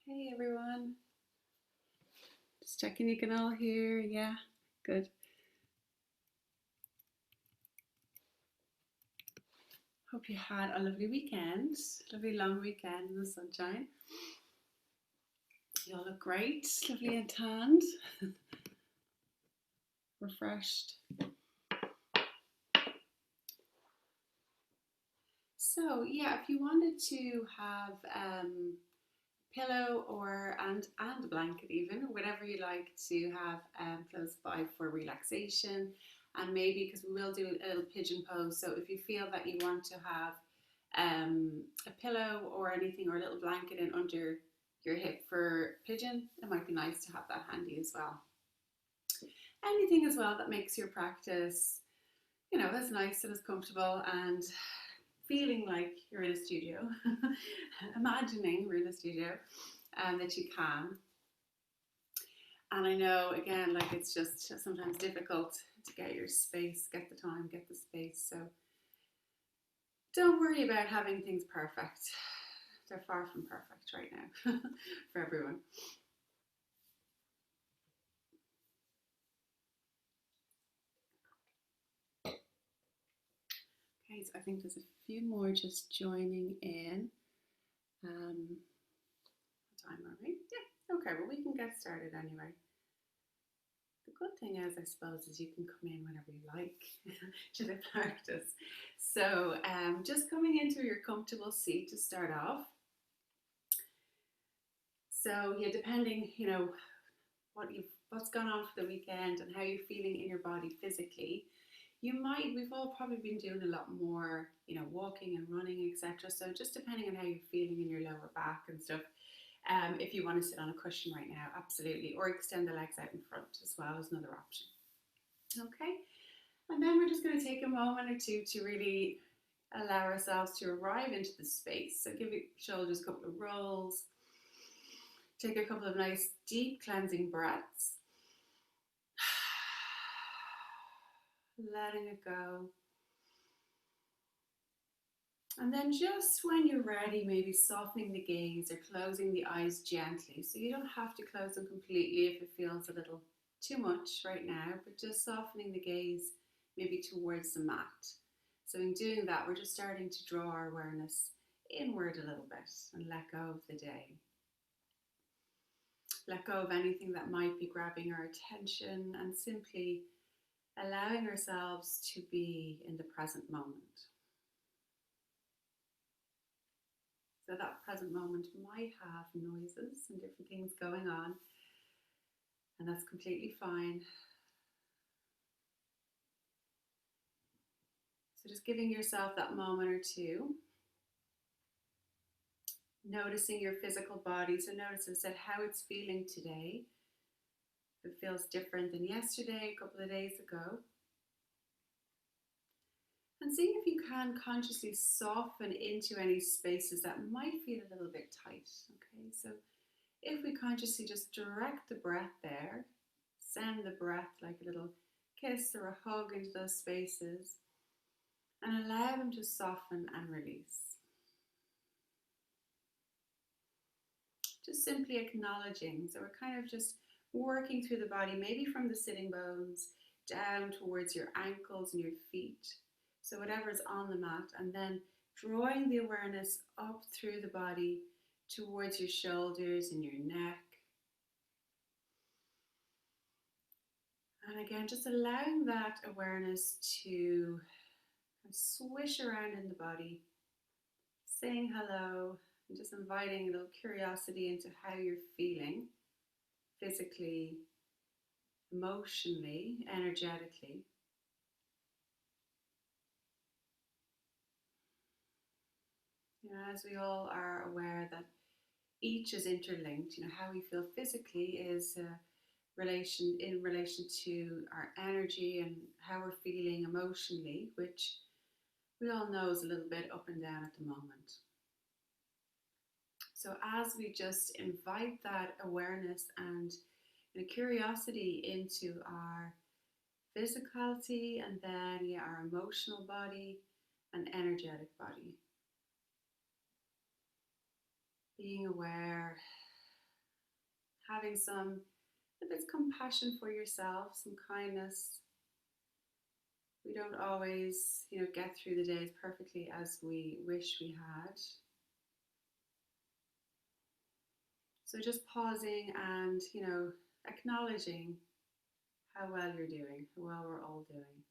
Hey everyone, just checking you can all hear. Yeah, good. Hope you had a lovely weekend, lovely long weekend in the sunshine. You all look great, lovely and tanned, refreshed. So yeah, if you wanted to have pillow or and a blanket even, whatever you like to have close by for relaxation, and maybe because we will do a little pigeon pose. So if you feel that you want to have a pillow or anything or a little blanket in under your hip for pigeon, it might be nice to have that handy as well. Anything as well that makes your practice, as nice and as comfortable and feeling like you're in a studio, imagining we're in a studio, and that you can. And I know, again, like it's just sometimes difficult to get your space, get the time, get the space. So don't worry about having things perfect. They're far from perfect right now for everyone. Okay, so I think there's a few more just joining in. What time are we? Yeah, okay, well, we can get started anyway. The good thing is, I suppose, is you can come in whenever you like to the practice. So, just coming into your comfortable seat to start off. So, yeah, depending, what's gone on for the weekend and how you're feeling in your body physically, we've all probably been doing a lot more, walking and running, etc. So, just depending on how you're feeling in your lower back and stuff. If you want to sit on a cushion right now, absolutely, or extend the legs out in front as well as another option. Okay, and then we're just going to take a moment or two to really allow ourselves to arrive into the space. So give your shoulders a couple of rolls. Take a couple of nice deep cleansing breaths. Letting it go. And then just when you're ready, maybe softening the gaze or closing the eyes gently. So you don't have to close them completely if it feels a little too much right now, but just softening the gaze maybe towards the mat. So in doing that, we're just starting to draw our awareness inward a little bit and let go of the day. Let go of anything that might be grabbing our attention and simply allowing ourselves to be in the present moment. So that present moment might have noises and different things going on, and that's completely fine. So just giving yourself that moment or two, noticing your physical body. So notice, as I said, how it's feeling today. If it feels different than yesterday, a couple of days ago. And seeing if you can consciously soften into any spaces that might feel a little bit tight. Okay, so if we consciously just direct the breath there, send the breath like a little kiss or a hug into those spaces, and allow them to soften and release. Just simply acknowledging. So we're kind of just working through the body, maybe from the sitting bones down towards your ankles and your feet. So whatever's on the mat, and then drawing the awareness up through the body towards your shoulders and your neck. And again, just allowing that awareness to swish around in the body, saying hello, and just inviting a little curiosity into how you're feeling physically, emotionally, energetically. As we all are aware that each is interlinked, how we feel physically is in relation to our energy and how we're feeling emotionally, which we all know is a little bit up and down at the moment. So as we just invite that awareness and curiosity into our physicality and then our emotional body and energetic body, being aware having some a bit of compassion for yourself, some kindness. We don't always, get through the days perfectly as we wish we had. So just pausing and, acknowledging how well you're doing, how well we're all doing.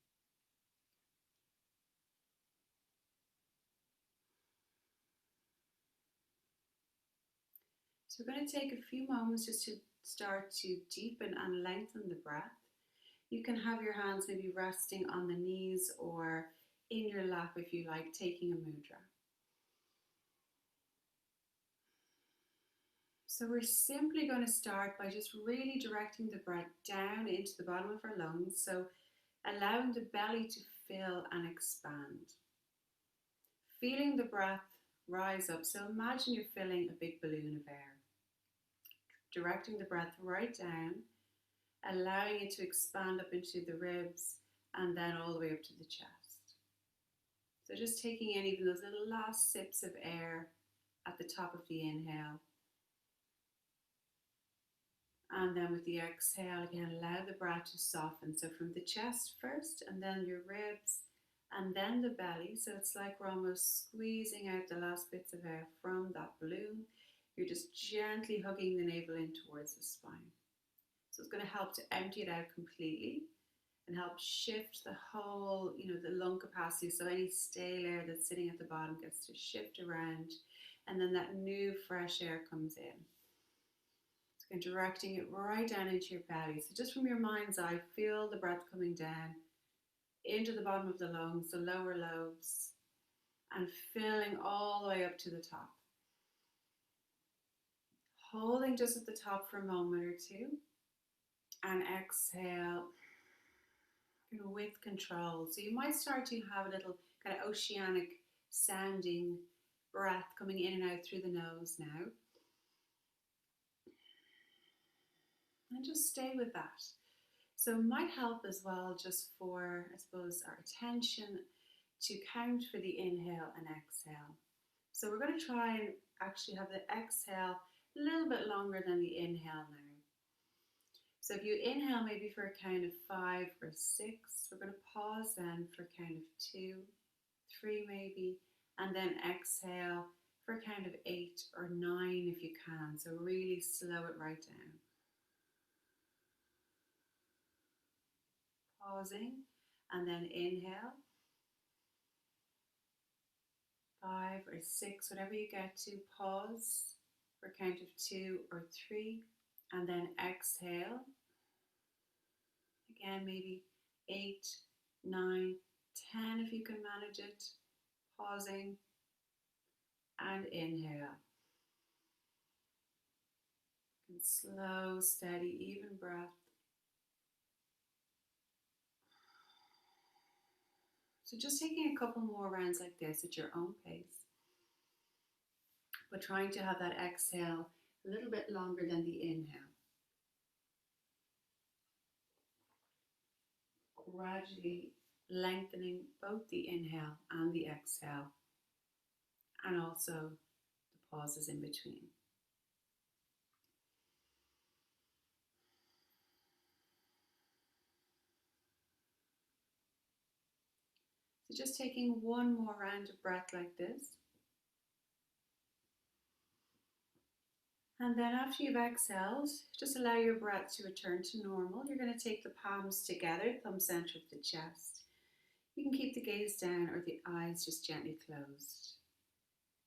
So we're going to take a few moments just to start to deepen and lengthen the breath. You can have your hands maybe resting on the knees or in your lap if you like, taking a mudra. So we're simply going to start by just really directing the breath down into the bottom of our lungs. So allowing the belly to fill and expand. Feeling the breath rise up. So imagine you're filling a big balloon of air. Directing the breath right down, allowing it to expand up into the ribs and then all the way up to the chest. So just taking in even those little last sips of air at the top of the inhale. And then with the exhale, again, allow the breath to soften. So from the chest first, and then your ribs, and then the belly. So it's like we're almost squeezing out the last bits of air from that balloon. You're just gently hugging the navel in towards the spine. So it's going to help to empty it out completely and help shift the whole, the lung capacity. So any stale air that's sitting at the bottom gets to shift around, and then that new fresh air comes in. So directing it right down into your belly. So just from your mind's eye, feel the breath coming down into the bottom of the lungs, the lower lobes, and filling all the way up to the top. Holding just at the top for a moment or two, and exhale with control. So you might start to have a little kind of oceanic sounding breath coming in and out through the nose now. And just stay with that. So it might help as well just for, I suppose, our attention to count for the inhale and exhale. So we're going to try and actually have the exhale a little bit longer than the inhale now. So if you inhale maybe for a count of 5 or 6, we're going to pause then for a count of 2, 3 maybe, and then exhale for a count of 8 or 9 if you can. So really slow it right down. Pausing, and then inhale. 5 or 6, whatever you get to, pause for a count of 2 or 3, and then exhale. Again, maybe 8, 9, 10 if you can manage it. Pausing and inhale. And slow, steady, even breath. So just taking a couple more rounds like this at your own pace, but trying to have that exhale a little bit longer than the inhale. Gradually lengthening both the inhale and the exhale, and also the pauses in between. So just taking one more round of breath like this. And then after you've exhaled, just allow your breath to return to normal. You're going to take the palms together, thumb center of the chest. You can keep the gaze down or the eyes just gently closed.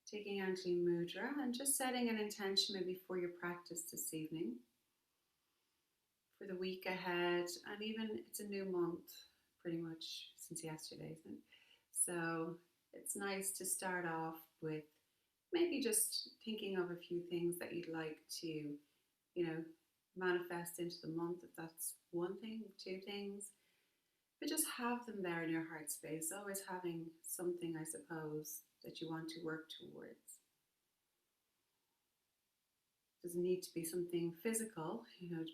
Taking Anjali Mudra and just setting an intention maybe for your practice this evening, for the week ahead, and even it's a new month pretty much since yesterday, isn't it? So it's nice to start off with maybe just thinking of a few things that you'd like to, manifest into the month, if that's one thing, 2 things. But just have them there in your heart space, always having something, I suppose, that you want to work towards. It doesn't need to be something physical,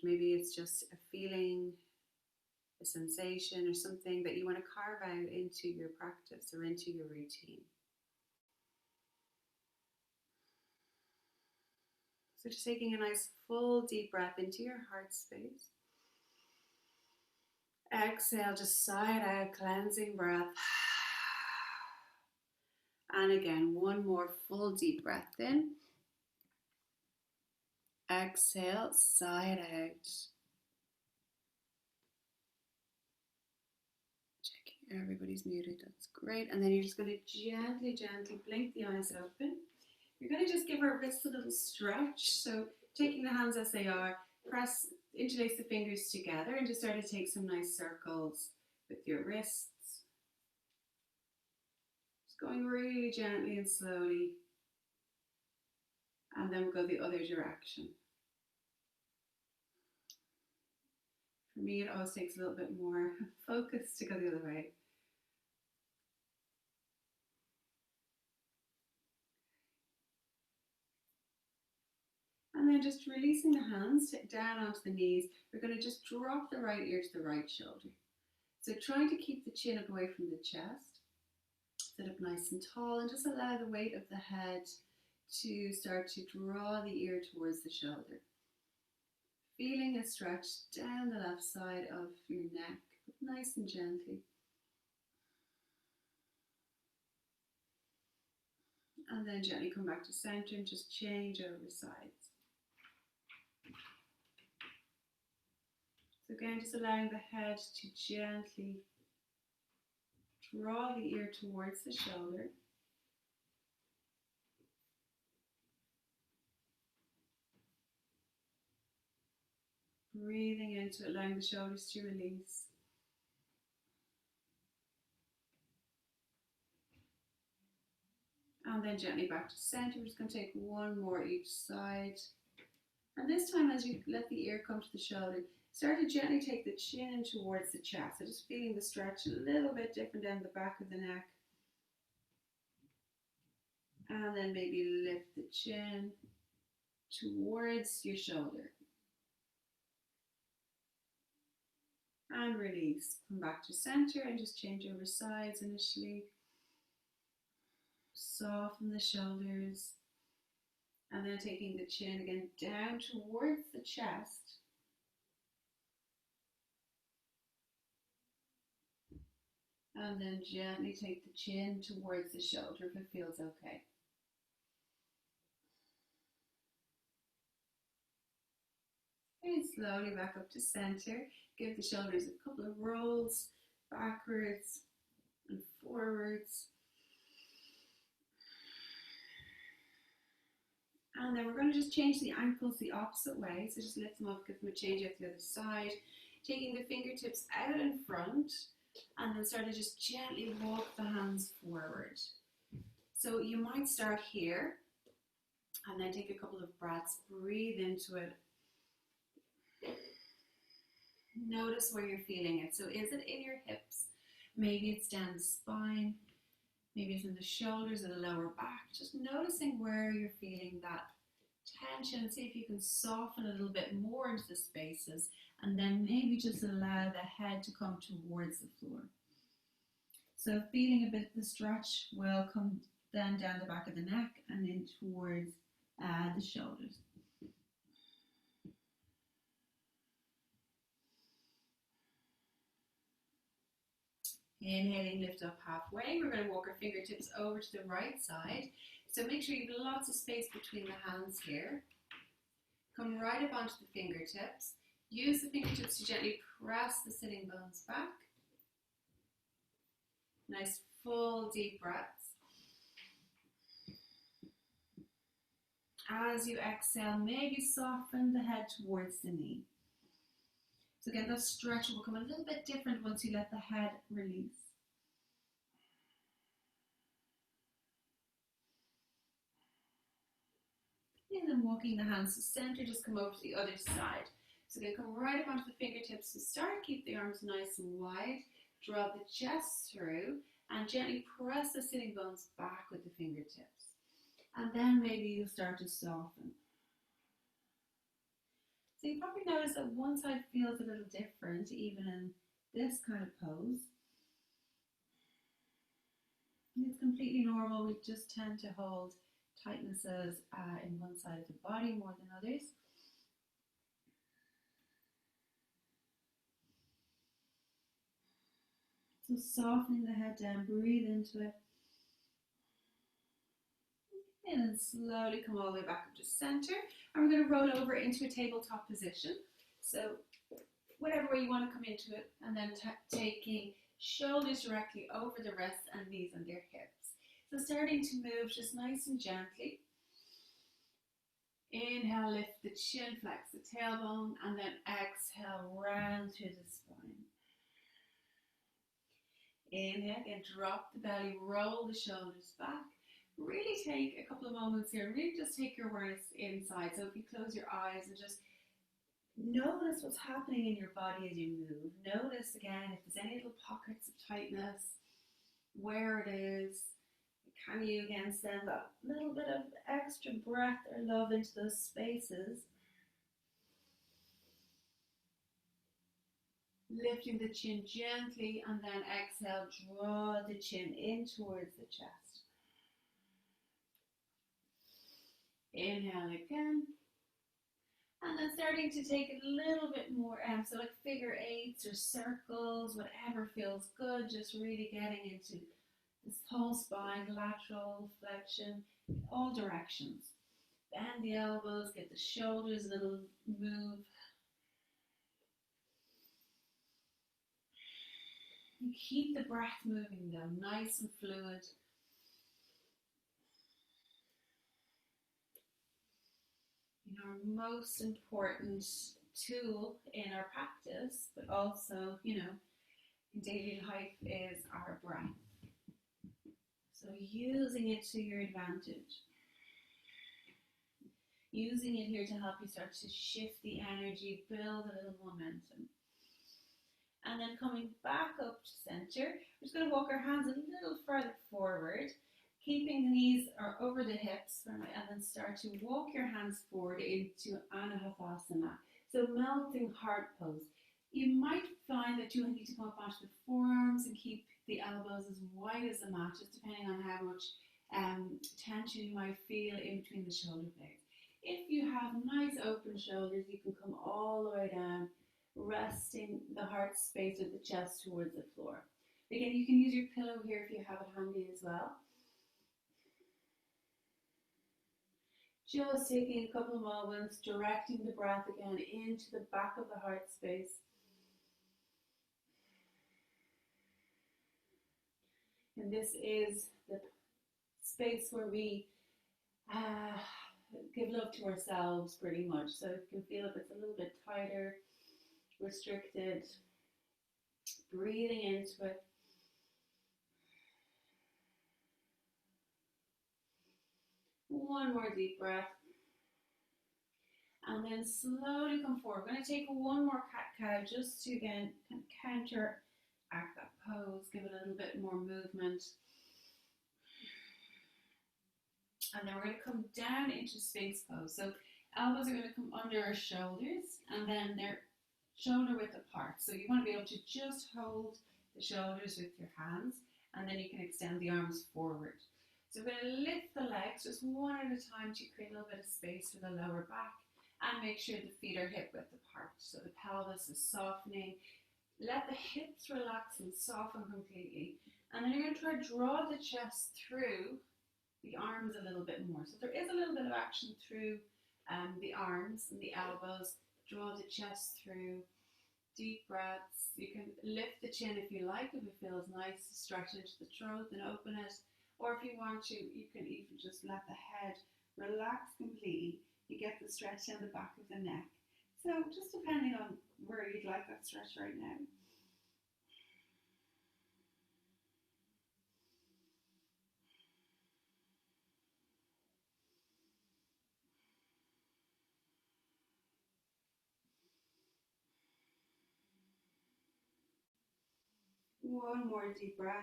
maybe it's just a feeling, a sensation, or something that you want to carve out into your practice or into your routine. So just taking a nice full deep breath into your heart space. Exhale, just sigh it out, cleansing breath. And again, one more full deep breath in. Exhale, sigh it out. Checking everybody's muted, that's great. And then you're just going to gently, gently blink the eyes open. You're going to just give our wrists a little stretch. So taking the hands as they are, interlace the fingers together and just start to take some nice circles with your wrists. Just going really gently and slowly. And then we'll go the other direction. For me, it always takes a little bit more focus to go the other way. And then just releasing the hands down onto the knees, we're going to just drop the right ear to the right shoulder. So trying to keep the chin up away from the chest. Sit up nice and tall and just allow the weight of the head to start to draw the ear towards the shoulder. Feeling a stretch down the left side of your neck, nice and gently. And then gently come back to center and just change over sides. So again, just allowing the head to gently draw the ear towards the shoulder. Breathing into it, allowing the shoulders to release. And then gently back to center. We're just going to take one more each side. And this time, as you let the ear come to the shoulder, start to gently take the chin towards the chest. So just feeling the stretch a little bit different down the back of the neck. And then maybe lift the chin towards your shoulder. And release. Come back to center and just change over sides initially. Soften the shoulders. And then taking the chin again down towards the chest. And then gently take the chin towards the shoulder if it feels okay. And slowly back up to center. Give the shoulders a couple of rolls backwards and forwards. And then we're going to just change the ankles the opposite way. So just lift them up, give them a change out the other side. Taking the fingertips out in front. And then start to just gently walk the hands forward. So you might start here. And then take a couple of breaths. Breathe into it. Notice where you're feeling it. So is it in your hips? Maybe it's down the spine. Maybe it's in the shoulders or the lower back. Just noticing where you're feeling that tension. See if you can soften a little bit more into the spaces. And then maybe just allow the head to come towards the floor. So feeling a bit the stretch will come then down the back of the neck and in towards the shoulders. Inhaling, lift up halfway. We're going to walk our fingertips over to the right side. So make sure you have lots of space between the hands here. Come right up onto the fingertips. Use the fingertips to gently press the sitting bones back. Nice full deep breaths. As you exhale, maybe soften the head towards the knee. So again, that stretch will become a little bit different once you let the head release. And then walking the hands to center, just come over to the other side. So again, come right up onto the fingertips to start. Keep the arms nice and wide. Draw the chest through and gently press the sitting bones back with the fingertips. And then maybe you'll start to soften. So you probably notice that one side feels a little different even in this kind of pose. It's completely normal. We just tend to hold tightnesses in one side of the body more than others. So softening the head down, breathe into it. And then slowly come all the way back up to center. And we're going to roll over into a tabletop position. So whatever way you want to come into it. And then taking shoulders directly over the wrists and knees and their hips. So starting to move just nice and gently. Inhale, lift the chin, flex the tailbone, and then exhale, round through the spine. Inhale, again, drop the belly, roll the shoulders back. Really take a couple of moments here, really just take your awareness inside. So if you close your eyes and just notice what's happening in your body as you move. Notice again if there's any little pockets of tightness, where it is. Can you again send that little bit of extra breath or love into those spaces? Lifting the chin gently and then exhale, draw the chin in towards the chest. Inhale again. And then starting to take a little bit more, so like figure eights or circles, whatever feels good, just really getting into this whole spine, lateral flexion, all directions. Bend the elbows, get the shoulders a little move. And keep the breath moving though, nice and fluid. Our most important tool in our practice, but also, in daily life, is our breath. So using it to your advantage. Using it here to help you start to shift the energy, build a little momentum. And then coming back up to center, we're just going to walk our hands a little further forward, keeping the knees are over the hips, and then start to walk your hands forward into Anahatasana. So melting heart pose. You might find that you need to come up onto the forearms and keep the elbows as wide as the mat, just depending on how much tension you might feel in between the shoulder blades. If you have nice open shoulders, you can come all the way down, resting the heart space of the chest towards the floor. Again, you can use your pillow here if you have it handy as well. Just taking a couple of moments, directing the breath again into the back of the heart space. And this is the space where we give love to ourselves pretty much. So you can feel if it's a little bit tighter, restricted, breathing into it. One more deep breath. And then slowly come forward. We're going to take one more cat-cow just to again counteract that pose, give it a little bit more movement. And then we're going to come down into Sphinx pose. So elbows are going to come under our shoulders and then they're shoulder width apart. So you want to be able to just hold the shoulders with your hands and then you can extend the arms forward. So we're going to lift the legs just one at a time to create a little bit of space for the lower back and make sure the feet are hip width apart. So the pelvis is softening. Let the hips relax and soften completely. And then you're going to try to draw the chest through the arms a little bit more. So there is a little bit of action through the arms and the elbows. Draw the chest through. Deep breaths. You can lift the chin if you like, if it feels nice to stretch into the throat and open it. Or if you want to, you can even just let the head relax completely. You get the stretch down the back of the neck. So just depending on where you'd like that stretch right now. One more deep breath.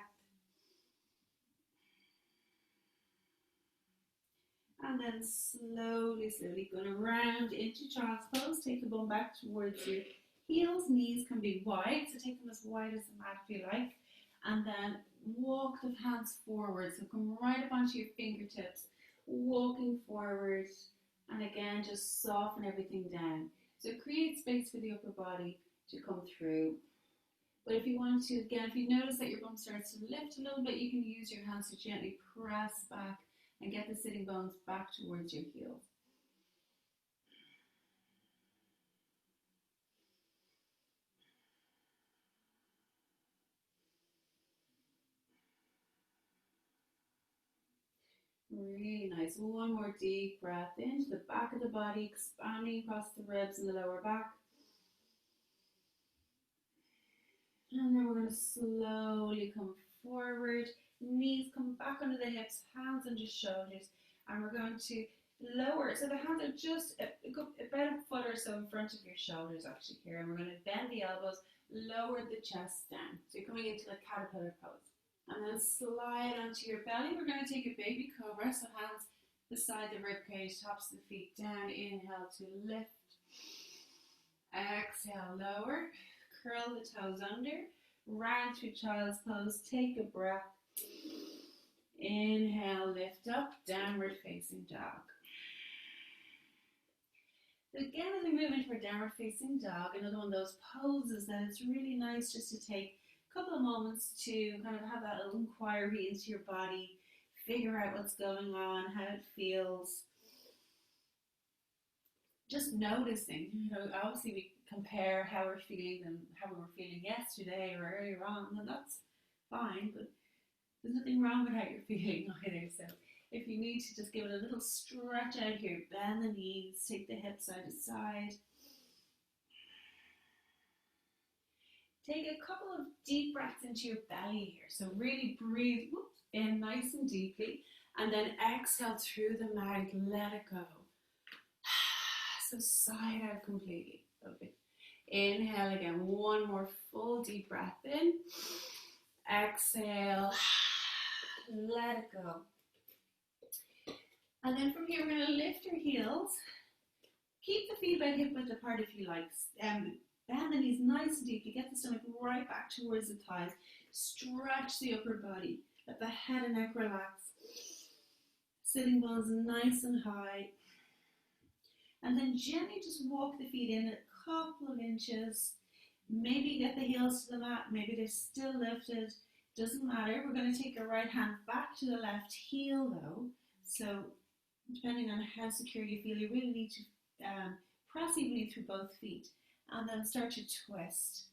And then slowly going to round into child's pose. Take the bum back towards you. Heels, knees can be wide, so take them as wide as the mat if you like. And then walk the hands forward. So come right up onto your fingertips. walking forward, and again, just soften everything down. So create space for the upper body to come through. But if you want to, again, if you notice that your bum starts to lift a little bit, you can use your hands to gently press back and get the sitting bones back towards your heels. Really nice. One more deep breath into the back of the body, expanding across the ribs and the lower back. And then we're going to slowly come forward. Knees come back under the hips, hands under shoulders. And we're going to lower. So the hands are just about a foot or so in front of your shoulders actually here. And we're going to bend the elbows, lower the chest down. So you're coming into a caterpillar pose. And then slide onto your belly. We're going to take a baby cobra. So hands beside the rib cage, tops of the feet down. Inhale to lift. Exhale, lower. Curl the toes under. Round through child's pose. Take a breath. Inhale, lift up. Downward facing dog. So again, as we move into our downward facing dog, another one of those poses that it's really nice just to take a couple of moments to kind of have that little inquiry into your body, figure out what's going on, how it feels. Just noticing, obviously we compare how we're feeling and how we were feeling yesterday or earlier on, and that's fine, but there's nothing wrong with how you're feeling either. So if you need to just give it a little stretch out here, bend the knees, take the hips side to side. Take a couple of deep breaths into your belly here. So really breathe in nice and deeply, and then exhale through the mouth, let it go. So sigh out completely. Okay. Inhale again, one more full deep breath in. Exhale, let it go. And then from here, we're going to lift your heels. Keep the feet about hip width apart if you like. Bend the knees nice and deeply. Get the stomach right back towards the thighs. Stretch the upper body. Let the head and neck relax. Sitting bones nice and high. And then gently just walk the feet in a couple of inches. Maybe get the heels to the mat. Maybe they're still lifted. Doesn't matter. We're going to take our right hand back to the left heel though. So depending on how secure you feel, you really need to press evenly through both feet. And then start to twist.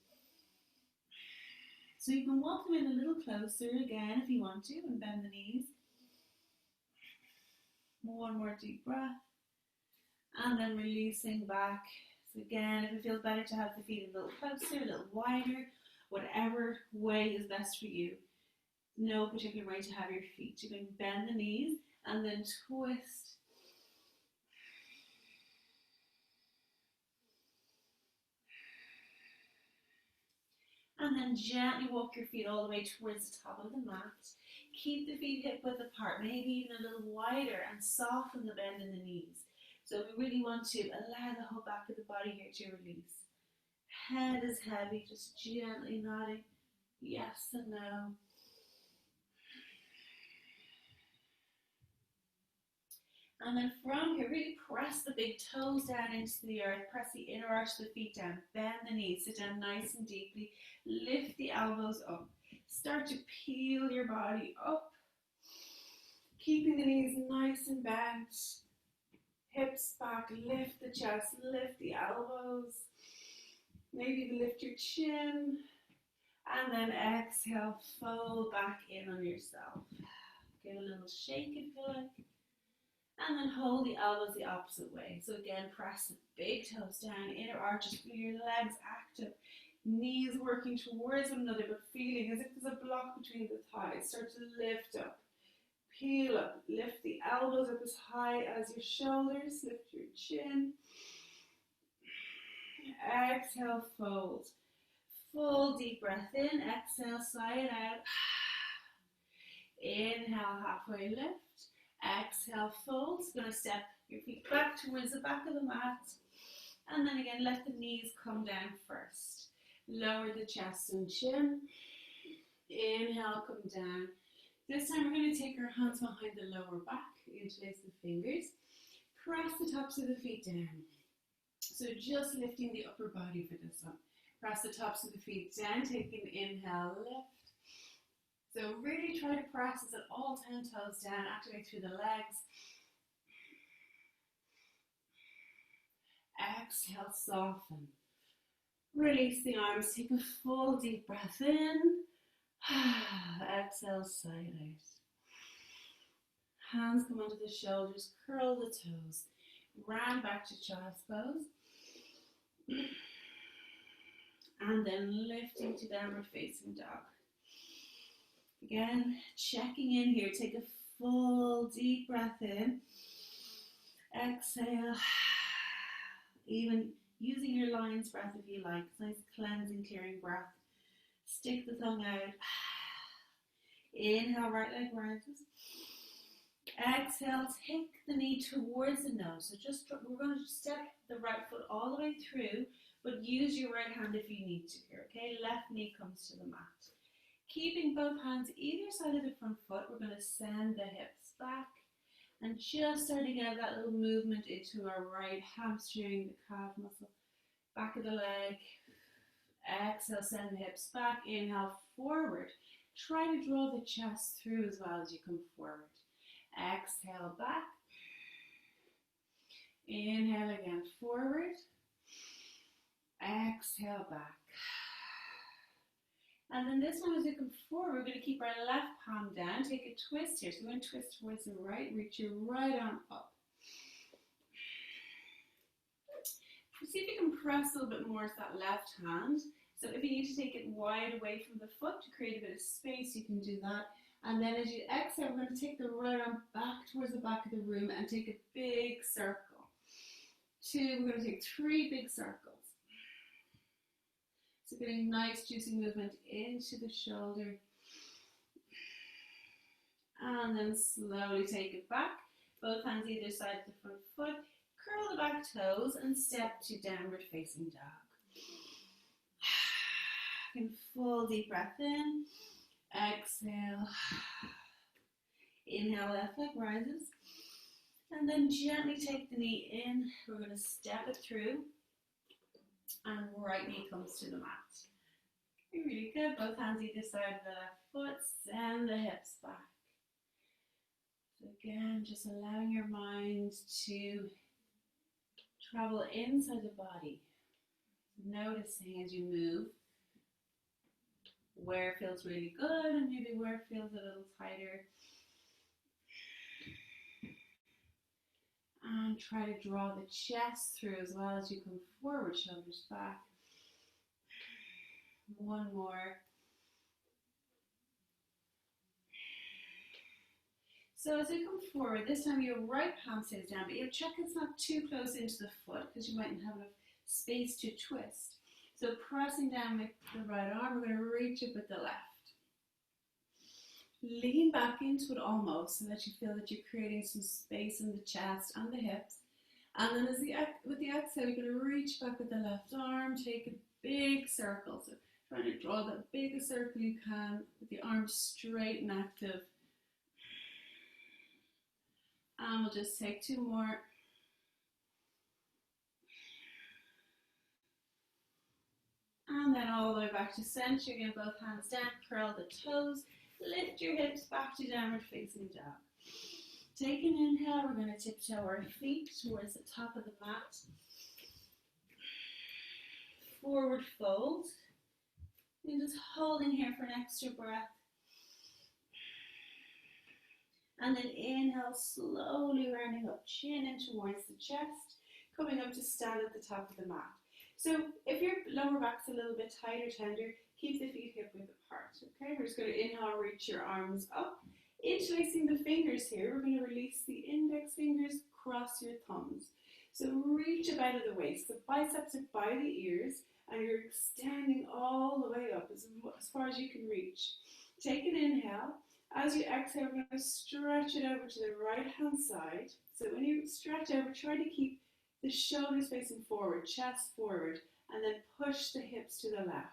So you can walk them in a little closer again if you want to and bend the knees. One more deep breath. And then releasing back. So again, if it feels better to have the feet a little closer, a little wider, whatever way is best for you. No particular way to have your feet. You can bend the knees and then twist. And then gently walk your feet all the way towards the top of the mat. Keep the feet hip width apart, maybe even a little wider, and soften the bend in the knees. So we really want to allow the whole back of the body here to release. Head is heavy, just gently nodding yes and no. And then from here, really press the big toes down into the earth, press the inner arch of the feet down, bend the knees, sit down nice and deeply, lift the elbows up, start to peel your body up, keeping the knees nice and bent, hips back, lift the chest, lift the elbows, maybe even lift your chin, and then exhale, fold back in on yourself. Give a little shake if you like. And then hold the elbows the opposite way. So again, press the big toes down, inner arches, feel your legs active, knees working towards one another, but feeling as if there's a block between the thighs. Start to lift up, peel up, lift the elbows up as high as your shoulders, lift your chin. Exhale, fold. Full deep breath in, exhale, sigh it out. Inhale, halfway lift. Exhale, fold. So going to step your feet back towards the back of the mat. And then again, let the knees come down first. Lower the chest and chin. Inhale, come down. This time we're going to take our hands behind the lower back. interlace the fingers, press the tops of the feet down. So just lifting the upper body for this one. Press the tops of the feet down, taking an inhale, lift. So really try to press as at all 10 toes down, activate through the legs. Exhale, soften. Release the arms, take a full deep breath in. Exhale, side out. Hands come onto the shoulders, curl the toes. Round back to child's pose. And then lifting to downward facing dog. Again, checking in here. Take a full deep breath in. Exhale. Even using your lion's breath if you like. Nice cleansing, clearing breath. Stick the tongue out. Inhale, right leg rises. Exhale, take the knee towards the nose. So we're going to step the right foot all the way through, but use your right hand if you need to here, okay? Left knee comes to the mat. Keeping both hands either side of the front foot, we're going to send the hips back and just start to get that little movement into our right hamstring, the calf muscle, back of the leg. Exhale, send the hips back. Inhale, forward. Try to draw the chest through as well as you come forward. Exhale, back. Inhale again, forward. Exhale, back. And then this one, as we come forward, we're going to keep our left palm down. Take a twist here. So we're going to twist towards the right. Reach your right arm up. See if you can press a little bit more to that left hand. So if you need to take it wide away from the foot to create a bit of space, you can do that. And then as you exhale, we're going to take the right arm back towards the back of the room and take a big circle. 2, we're going to take 3 big circles. So getting nice juicy movement into the shoulder. And then slowly take it back. Both hands either side of the front foot. Curl the back toes and step to downward facing dog. And full deep breath in. Exhale. Inhale, left leg rises. And then gently take the knee in. We're going to step it through. And right knee comes to the mat. Okay, really good. Both hands either side of the left foot. Send the hips back. So again, just allowing your mind to travel inside the body. Noticing as you move where it feels really good and maybe where it feels a little tighter. And try to draw the chest through as well as you come forward, shoulders back. One more. So as we come forward, this time your right palm stays down, but you check it's not too close into the foot because you mightn't have enough space to twist. So pressing down with the right arm, we're going to reach it with the left. Lean back into it almost so that you feel that you're creating some space in the chest and the hips. And then with the exhale, you're going to reach back with the left arm, take a big circle. So trying to draw the biggest circle you can with the arms straight and active. And we'll just take 2 more. And then all the way back to center. Again, both hands down, curl the toes. Lift your hips back to downward facing dog. Take an inhale. We're going to tiptoe our feet towards the top of the mat. Forward fold. And just holding here for an extra breath. And then inhale, slowly rounding up, chin in towards the chest, coming up to stand at the top of the mat. So if your lower back's a little bit tight or tender, keep the feet hip width apart, okay? We're just going to inhale, reach your arms up. Interlacing the fingers here, we're going to release the index fingers, cross your thumbs. So reach up out of the waist. The biceps are by the ears, and you're extending all the way up as far as you can reach. Take an inhale. As you exhale, we're going to stretch it over to the right hand side. So when you stretch over, try to keep the shoulders facing forward, chest forward, and then push the hips to the left.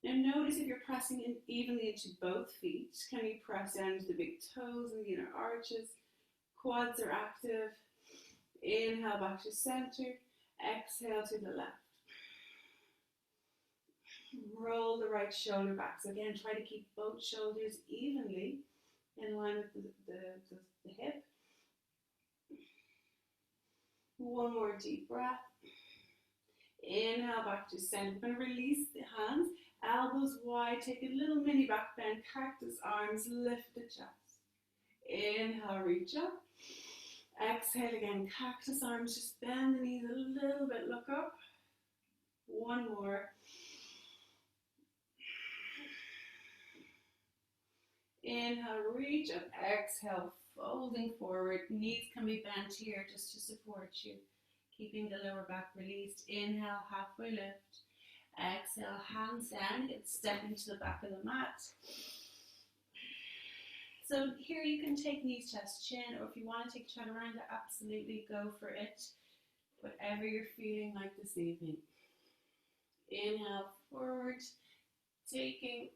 Now notice if you're pressing in evenly into both feet. Can you press down to the big toes and the inner arches? Quads are active. Inhale back to center. Exhale to the left. Roll the right shoulder back. So again, try to keep both shoulders evenly in line with the hip. One more deep breath. Inhale back to center. We're going to release the hands. Elbows wide. Take a little mini back bend. Cactus arms. Lift the chest. Inhale, reach up. Exhale again. Cactus arms. Just bend the knees a little bit. Look up. One more. Inhale, reach up. Exhale, folding forward. Knees can be bent here just to support you. Keeping the lower back released. Inhale, halfway lift. Exhale, hands down. It's stepping to the back of the mat. So here you can take knees, chest, chin, or if you want to take chaturanga, absolutely go for it. Whatever you're feeling like this evening. Inhale, forward. Taking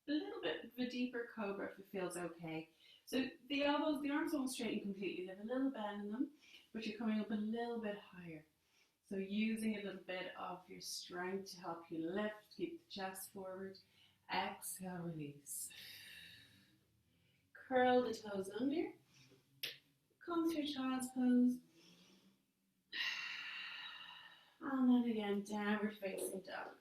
a little bit of a deeper cobra if it feels okay. So the elbows, the arms won't straighten completely. They have a little bend in them, but you're coming up a little bit higher. So using a little bit of your strength to help you lift, keep the chest forward. Exhale, release. Curl the toes under. Come through child's pose. And then again, downward facing dog.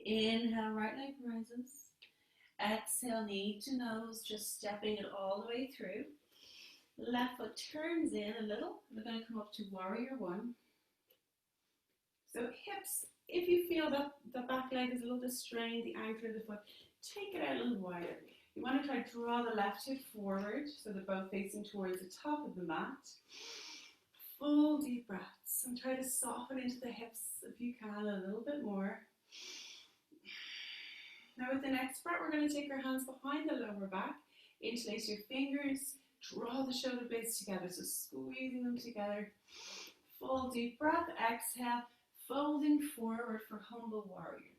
Inhale, right leg rises. Exhale, knee to nose, just stepping it all the way through. Left foot turns in a little. We're going to come up to warrior one. So hips, if you feel that the back leg is a little bit strained, the ankle of the foot, take it out a little wider. You want to try to draw the left hip forward so they're both facing towards the top of the mat. Full deep breaths and try to soften into the hips if you can a little bit more. Now with the next breath, we're going to take our hands behind the lower back, interlace your fingers, draw the shoulder blades together, so squeezing them together. Full deep breath, exhale, folding forward for humble warrior.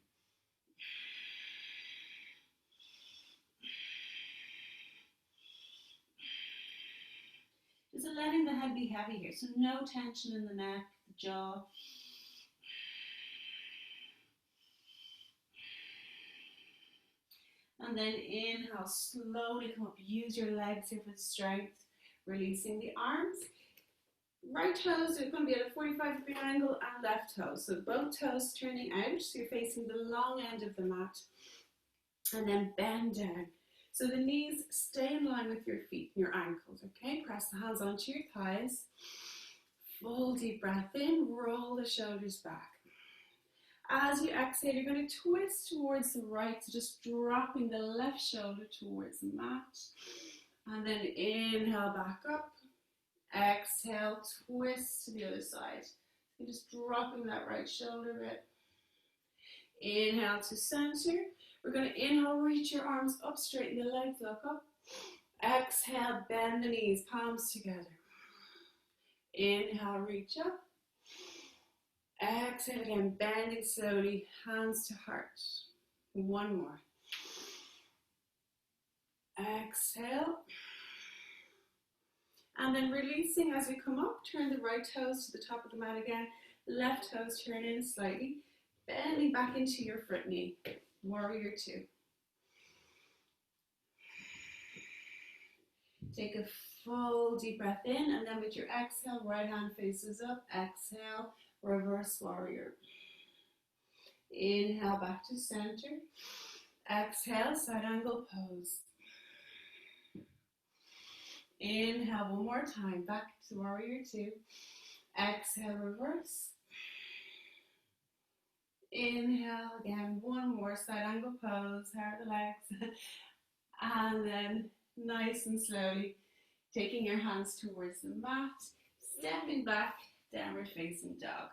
Just letting the head be heavy here, so no tension in the neck, the jaw. And then inhale, slowly come up. Use your legs here for the strength. Releasing the arms. Right toes are going to be at a 45-degree angle and left toes. So both toes turning out. So you're facing the long end of the mat. And then bend down. So the knees stay in line with your feet and your ankles. Okay, press the hands onto your thighs. Full deep breath in. Roll the shoulders back. As you exhale, you're going to twist towards the right, so just dropping the left shoulder towards the mat. And then inhale back up. Exhale, twist to the other side. So just dropping that right shoulder a bit. Inhale to center. We're going to inhale, reach your arms up, straighten the legs, look up. Exhale, bend the knees, palms together. Inhale, reach up. Exhale again, bending slowly, hands to heart. One more. Exhale. And then releasing as we come up, turn the right toes to the top of the mat again. Left toes turn in slightly, bending back into your front knee. Warrior two. Take a full deep breath in, and then with your exhale, right hand faces up. Exhale. Reverse warrior. Inhale back to center. Exhale, side angle pose. Inhale one more time, back to warrior two. Exhale, reverse. Inhale again, one more side angle pose, hard the legs. And then nice and slowly, taking your hands towards the mat, stepping back, downward facing dog.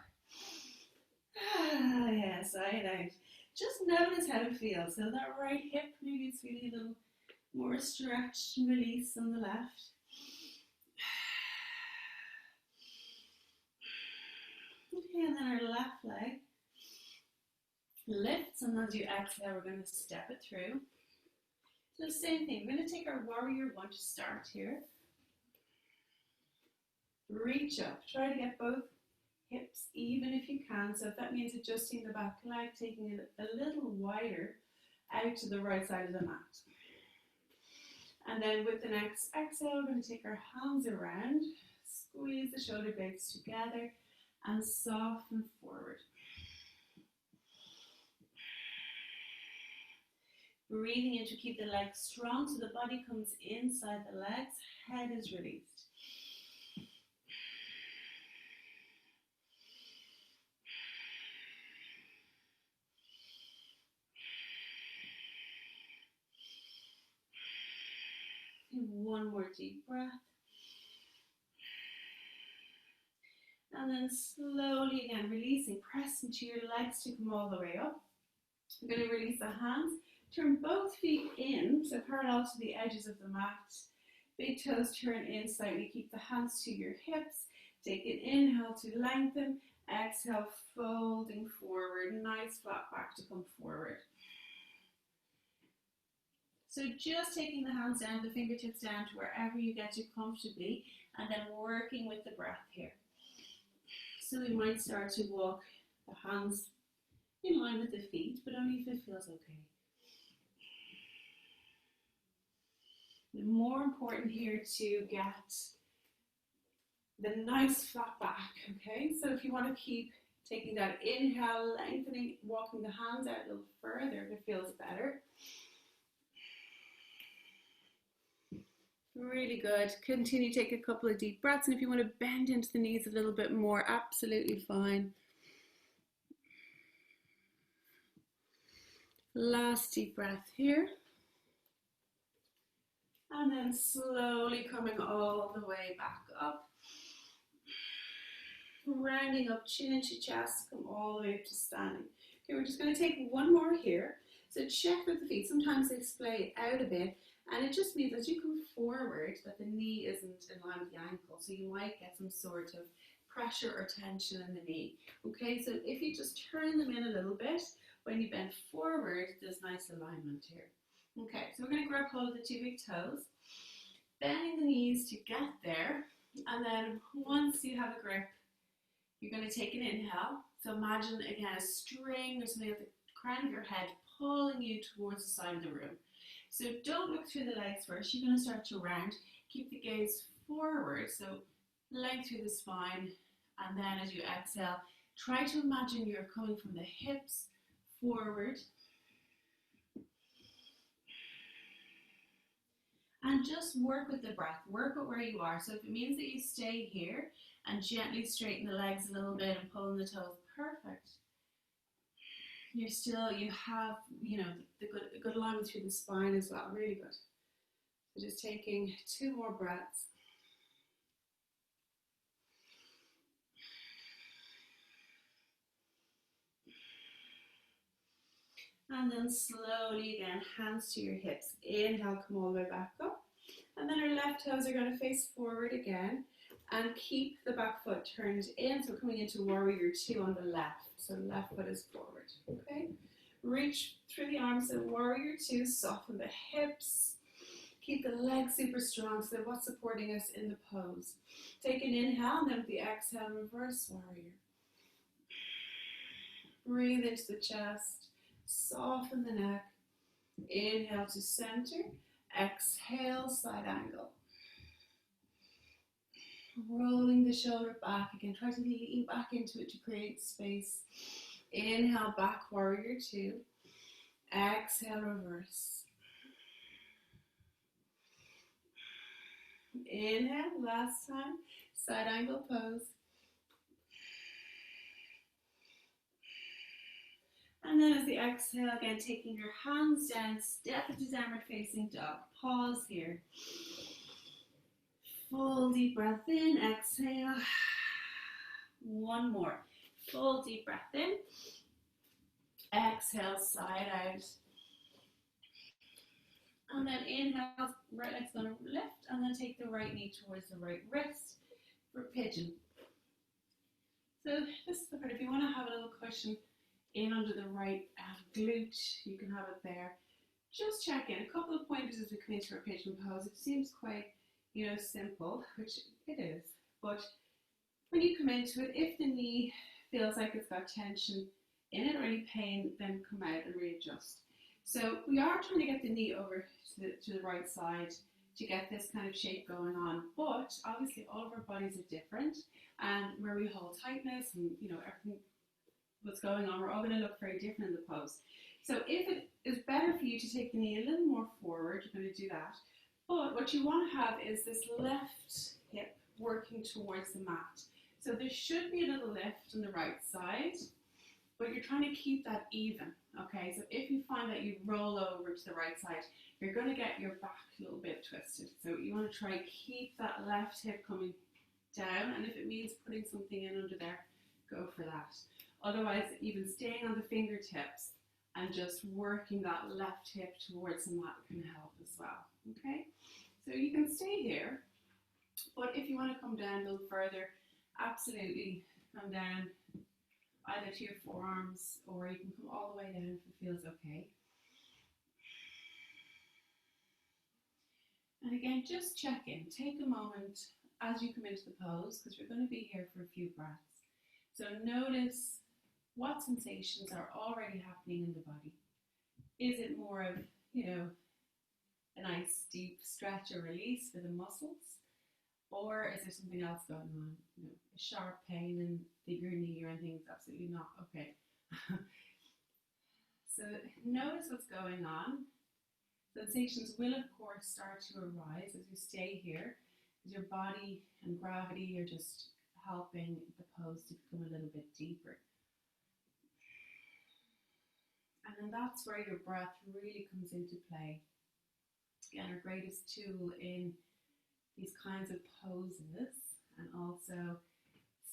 Ah, yeah, side out. Just notice how it feels. So that right hip, maybe it's feeling a little more stretched and release on the left. Okay, and then our left leg lifts, and as you exhale, we're going to step it through. So same thing, we're going to take our warrior one to start here. Reach up, try to get both hips even if you can. So if that means adjusting the back leg, taking it a little wider out to the right side of the mat. And then with the next exhale, we're going to take our hands around, squeeze the shoulder blades together and soften forward. Breathing in to keep the legs strong so the body comes inside the legs, head is released. One more deep breath. And then slowly again, releasing, press into your legs to come all the way up. You're going to release the hands. Turn both feet in, so parallel to the edges of the mat. Big toes turn in slightly. Keep the hands to your hips. Take an inhale to lengthen. Exhale, folding forward. Nice flat back to come forward. So just taking the hands down, the fingertips down to wherever you get to comfortably, and then working with the breath here. So we might start to walk the hands in line with the feet, but only if it feels okay. The more important here to get the nice flat back, okay? So if you want to keep taking that inhale, lengthening, walking the hands out a little further if it feels better. Really good. Continue to take a couple of deep breaths, and if you want to bend into the knees a little bit more, absolutely fine. Last deep breath here. And then slowly coming all the way back up. Rounding up, chin to chest, come all the way up to standing. Okay, we're just going to take one more here. So check with the feet. Sometimes they splay out a bit, and it just means as you come forward that the knee isn't in line with the ankle. So you might get some sort of pressure or tension in the knee. Okay, so if you just turn them in a little bit, when you bend forward, there's nice alignment here. Okay, so we're going to grab hold of the two big toes, bending the knees to get there, and then once you have a grip, you're going to take an inhale. So imagine again a string or something at the crown of your head pulling you towards the side of the room. So don't look through the legs first, you're going to start to round. Keep the gaze forward, so length through the spine, and then as you exhale, try to imagine you're coming from the hips forward. And just work with the breath, work with where you are. So if it means that you stay here and gently straighten the legs a little bit and pull in the toes, perfect. You have, the good alignment through the spine as well, really good. So just taking two more breaths. And then slowly again, hands to your hips. Inhale, come all the way back up. And then our left toes are going to face forward again. And keep the back foot turned in. So coming into warrior two on the left. So left foot is forward. Okay. Reach through the arms. So warrior two, soften the hips. Keep the legs super strong. So what's supporting us in the pose. Take an inhale, and then with the exhale, reverse warrior. Breathe into the chest. Soften the neck. Inhale to center. Exhale, side angle. Rolling the shoulder back again. Try to lean back into it to create space. Inhale, back warrior two. Exhale, reverse. Inhale, last time. Side angle pose. And then as the exhale, again, taking your hands down, step into downward facing dog. Pause here. Full deep breath in, exhale. One more. Full deep breath in. Exhale, side out. And then inhale, right leg's going to lift, and then take the right knee towards the right wrist for pigeon. So this is the part, if you want to have a little cushion in under the right glute, you can have it there. just check in. A couple of pointers as we come into our pigeon pose. It seems quite, simple, which it is. But when you come into it, if the knee feels like it's got tension in it or any pain, then come out and readjust. So we are trying to get the knee over to the right side to get this kind of shape going on. But obviously all of our bodies are different, and where we hold tightness and everything what's going on, we're all going to look very different in the pose. So if it is better for you to take the knee a little more forward, you're going to do that. But what you want to have is this left hip working towards the mat. So there should be a little lift on the right side, but you're trying to keep that even, okay? So if you find that you roll over to the right side, you're going to get your back a little bit twisted. So you want to try keep that left hip coming down, and if it means putting something in under there, go for that. Otherwise, even staying on the fingertips and just working that left hip towards the mat can help as well, okay? So you can stay here, but if you want to come down a little further, absolutely come down either to your forearms, or you can come all the way down if it feels okay. And again, just check in. Take a moment as you come into the pose, because you're going to be here for a few breaths. So notice what sensations are already happening in the body. Is it more of, a nice deep stretch or release for the muscles? Or is there something else going on? A sharp pain in your knee or anything? It's absolutely not. Okay. So notice what's going on. Sensations will, of course, start to arise as you stay here, as your body and gravity are just helping the pose to become a little bit deeper. And then that's where your breath really comes into play. Again, our greatest tool in these kinds of poses, and also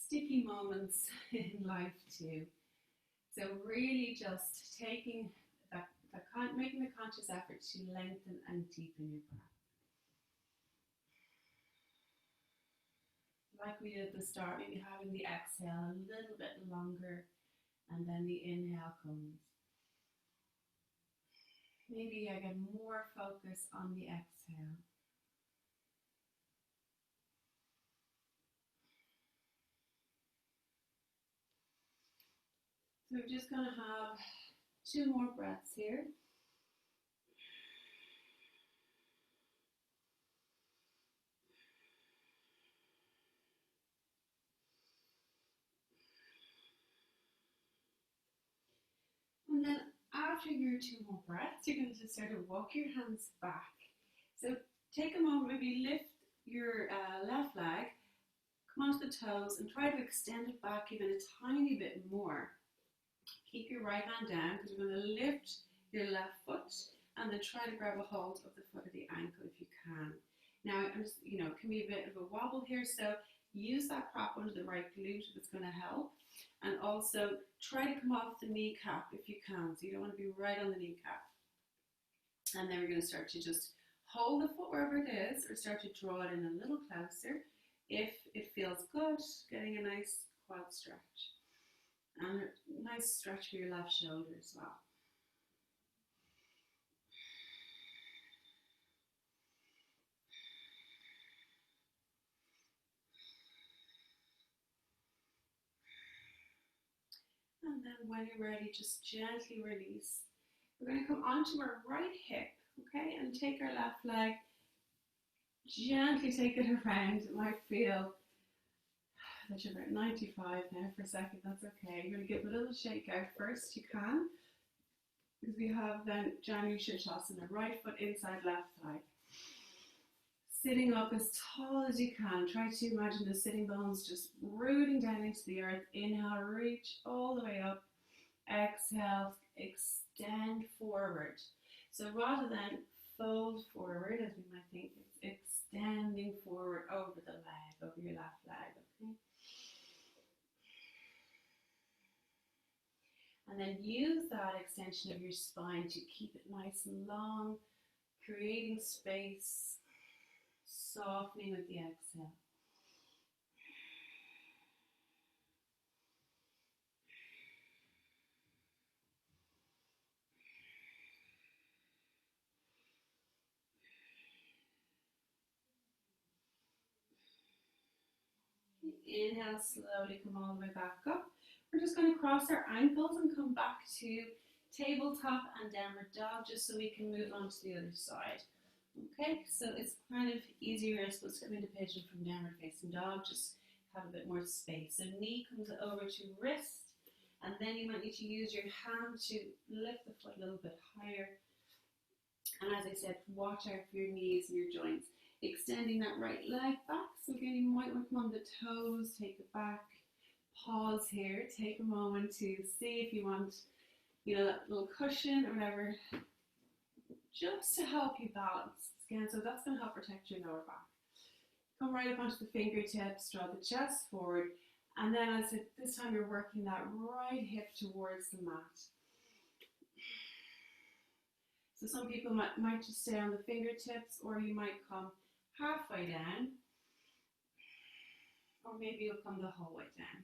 sticky moments in life too. So really just taking making the conscious effort to lengthen and deepen your breath. Like we did at the start, maybe having the exhale a little bit longer, and then the inhale comes. Maybe I get more focus on the exhale. So we're just going to have 2 more breaths here. And then after your 2 more breaths, you're going to just start to walk your hands back. So take a moment, maybe lift your left leg, come onto the toes, and try to extend it back even a tiny bit more. Keep your right hand down, because you're going to lift your left foot and then try to grab a hold of the foot of the ankle if you can. Now, it can be a bit of a wobble here, so use that prop under the right glute if it's going to help. And also try to come off the kneecap if you can, so you don't want to be right on the kneecap. And then we're going to start to just hold the foot wherever it is, or start to draw it in a little closer if it feels good, getting a nice quad stretch. And a nice stretch for your left shoulder as well. And then when you're ready, just gently release. We're going to come onto our right hip, okay, and take our left leg, gently take it around. It might feel that you're about 95 now for a second, that's okay. You're going to give a little shake out first, you can, because we have then Janu Shirshasana, right foot inside left thigh. Sitting up as tall as you can. Try to imagine the sitting bones just rooting down into the earth. Inhale, reach all the way up. Exhale, extend forward. So rather than fold forward, as we might think, it's extending forward over the leg, over your left leg, okay? And then use that extension of your spine to keep it nice and long, creating space, softening with the exhale. Inhale, slowly come all the way back up. We're just going to cross our ankles and come back to tabletop and downward dog just so we can move on to the other side. Okay, so it's kind of easier, I suppose, to come into pigeon from downward facing dog, just have a bit more space. So knee comes over to wrist, and then you might need to use your hand to lift the foot a little bit higher. And as I said, watch out for your knees and your joints. Extending that right leg back. So again, you might want to come on the toes, take it back. Pause here, take a moment to see if you want, that little cushion or whatever, just to help you balance. Again, so that's going to help protect your lower back. Come right up onto the fingertips, draw the chest forward, and then as I said, this time you're working that right hip towards the mat. So some people might just stay on the fingertips, or you might come halfway down, or maybe you'll come the whole way down.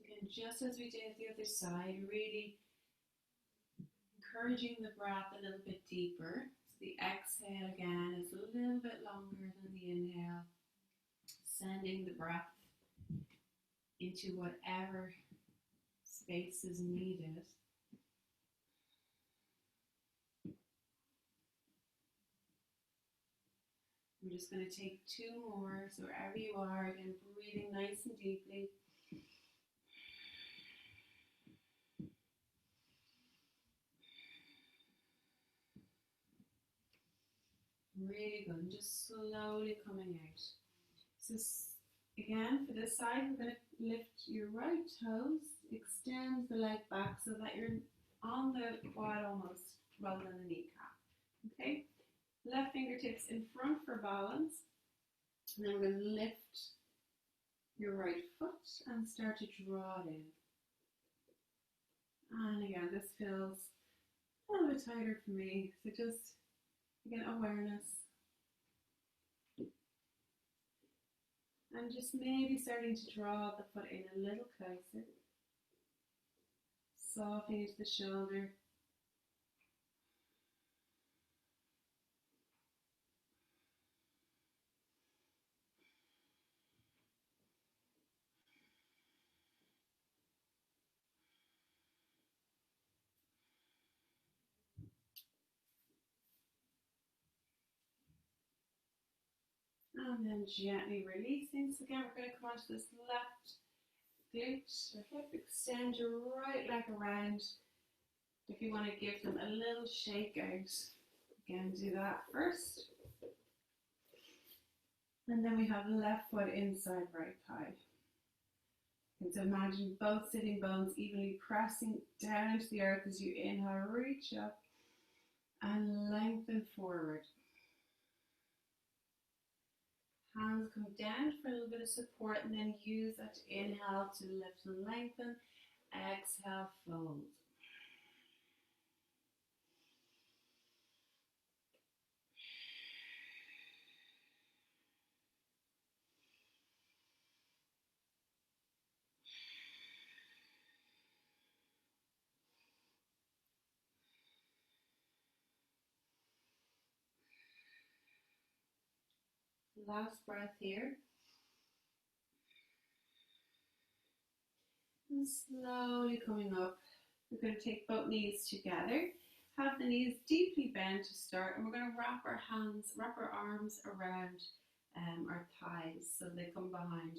Again, just as we did the other side, really encouraging the breath a little bit deeper. So the exhale again is a little bit longer than the inhale, sending the breath into whatever space is needed. I'm just going to take 2 more, so wherever you are, again, breathing nice and deeply. Really good, and just slowly coming out. So again, for this side, we're going to lift your right toes, extend the leg back so that you're on the quad almost, rather than the kneecap. Okay, left fingertips in front for balance, and then we're going to lift your right foot and start to draw it in. And again, this feels a little bit tighter for me, so just, again, awareness. And just maybe starting to draw the foot in a little closer. Softening into the shoulder. And then gently releasing. So again, we're going to come onto this left glute or hip. Extend your right leg around. If you want to give them a little shake out, again, do that first. And then we have left foot inside right thigh. And so imagine both sitting bones evenly pressing down into the earth as you inhale, reach up and lengthen forward. Hands come down for a little bit of support, and then use that inhale to lift and lengthen. Exhale, fold. Last breath here. And slowly coming up, we're going to take both knees together. Have the knees deeply bent to start, and we're going to wrap our arms around our thighs so they come behind.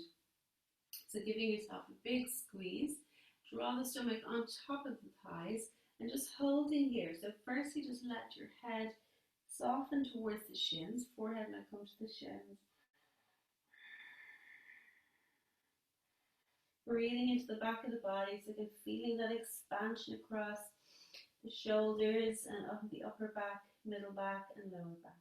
So giving yourself a big squeeze. Draw the stomach on top of the thighs and just holding here. So first you just let your head soften towards the shins, forehead might come to the shins. Breathing into the back of the body, so again feeling that expansion across the shoulders and up the upper back, middle back and lower back.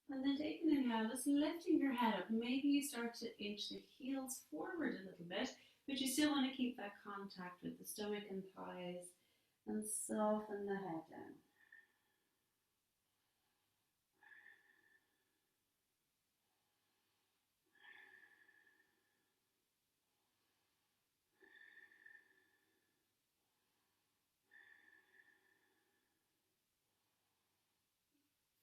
And then take an inhale, just lifting your head up. Maybe you start to inch the heels forward a little bit, But you still want to keep that contact with the stomach and thighs and soften the head down.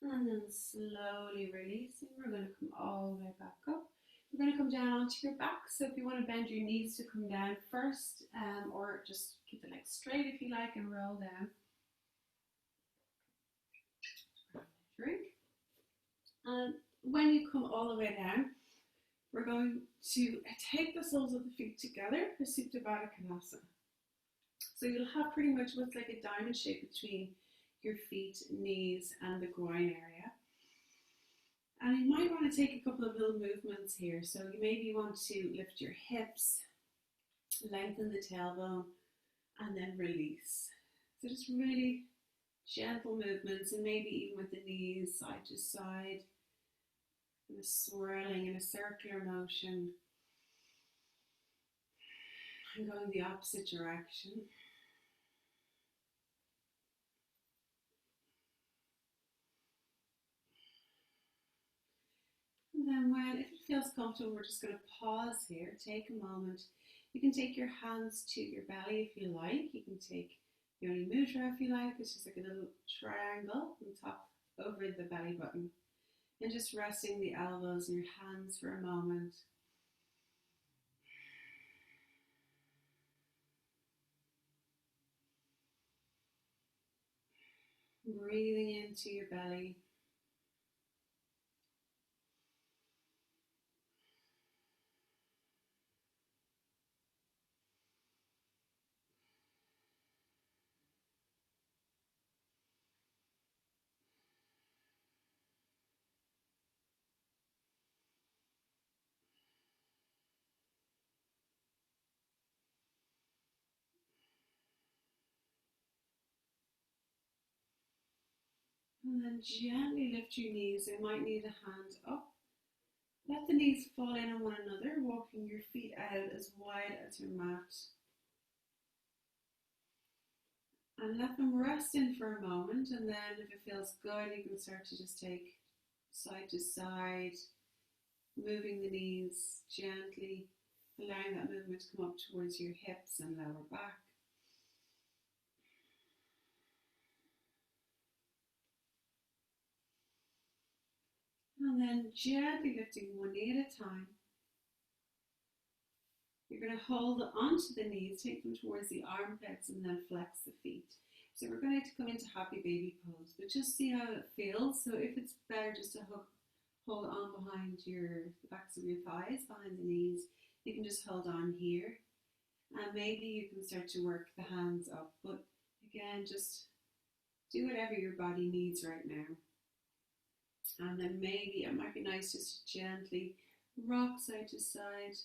And then slowly releasing, we're going to come all the way back up. We're going to come down onto your back. So if you want to bend your knees to come down first, or just keep the legs straight if you like and roll down. Drink. And when you come all the way down, we're going to take the soles of the feet together for Supta Baddha Konasana. So you'll have pretty much what's like a diamond shape between your feet, knees, and the groin area. And you might want to take a couple of little movements here. So you maybe want to lift your hips, lengthen the tailbone, and then release. So just really gentle movements, and maybe even with the knees side to side, and a swirling in a circular motion, and going the opposite direction. And then when, if it feels comfortable, we're just going to pause here, take a moment. You can take your hands to your belly if you like. You can take Yoni Mudra if you like. It's just like a little triangle on top over the belly button. And just resting the elbows in your hands for a moment. Breathing into your belly. And then gently lift your knees. You might need a hand up. Let the knees fall in on one another, walking your feet out as wide as your mat. And let them rest in for a moment, and then if it feels good, you can start to just take side to side, moving the knees gently, allowing that movement to come up towards your hips and lower back. And then gently lifting one knee at a time. You're going to hold onto the knees, take them towards the armpits, and then flex the feet. So we're going to come into happy baby pose, but just see how it feels. So if it's better just to hold on behind the backs of your thighs, behind the knees, you can just hold on here. And maybe you can start to work the hands up. But again, just do whatever your body needs right now. And then maybe it might be nice just to gently rock side to side.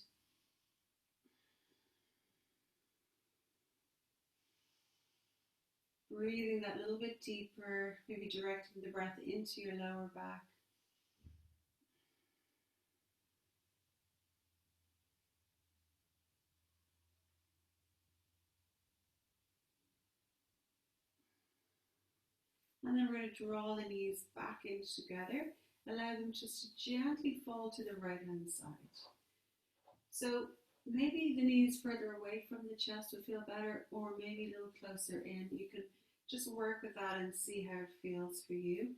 Breathing that little bit deeper, maybe directing the breath into your lower back. And then we're going to draw the knees back in together. Allow them just to gently fall to the right hand side. So maybe the knees further away from the chest would feel better, or maybe a little closer in. You can just work with that and see how it feels for you.